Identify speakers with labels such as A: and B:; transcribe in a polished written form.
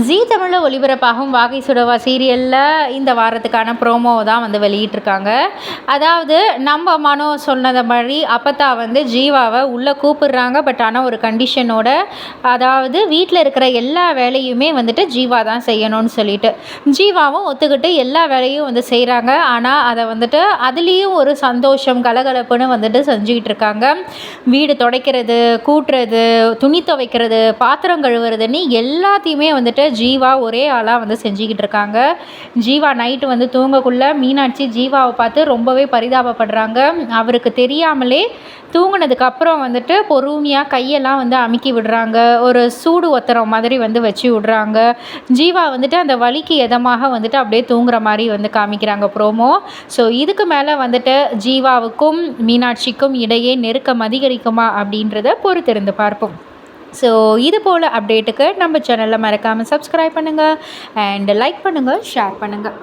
A: ஜீ தமிழில் ஒளிபரப்பாகும் வாகை சுடவா சீரியலில் இந்த வாரத்துக்கான ப்ரோமோ தான் வந்து வெளியிட்டிருக்காங்க. அதாவது நம்ம மனோ சொன்னது மாதிரி அப்பத்தா வந்து ஜீவாவை உள்ளே கூப்பிடுறாங்க. பட் ஆனால் ஒரு கண்டிஷனோட, அதாவது வீட்டில் இருக்கிற எல்லா வேலையுமே வந்துட்டு ஜீவா தான் செய்யணும்னு சொல்லிட்டு ஜீவாவும் ஒத்துக்கிட்டு எல்லா வேலையும் வந்து செய்கிறாங்க. ஆனால் அதை வந்துட்டு அதுலேயும் ஒரு சந்தோஷம் கலகலப்புன்னு வந்துட்டு செஞ்சுக்கிட்டு இருக்காங்க. வீடு துடைக்கிறது, கூட்டுறது, துணி துவைக்கிறது, பாத்திரம் கழுவுறதுன்னு எல்லாத்தையுமே வந்துட்டு ஜீவா ஒரே ஆளாக வந்து செஞ்சுக்கிட்டு இருக்காங்க. ஜீவா நைட்டு வந்து தூங்கக்குள்ள மீனாட்சி ஜீவாவை பார்த்து ரொம்பவே பரிதாபப்படுறாங்க. அவருக்கு தெரியாமலே தூங்கினதுக்கப்புறம் வந்துட்டு பொறுமையாக கையெல்லாம் வந்து அமுக்கி விடுறாங்க. ஒரு சூடு ஒத்துற மாதிரி வந்து வச்சு விடுறாங்க. ஜீவா வந்துட்டு அந்த வலிக்கு எதமாக வந்துட்டு அப்படியே தூங்குற மாதிரி வந்து காமிக்கிறாங்க ப்ரோமோ. ஸோ இதுக்கு மேலே வந்துட்டு ஜீவாவுக்கும் மீனாட்சிக்கும் இடையே நெருக்கம் அதிகரிக்குமா அப்படின்றத பொறுத்திருந்து பார்ப்போம். ஸோ இது போல் அப்டேட்டுக்கு நம்ம சேனலில் மறக்காமல் சப்ஸ்கிரைப் பண்ணுங்கள் அண்ட் லைக் பண்ணுங்கள், ஷேர் பண்ணுங்கள்.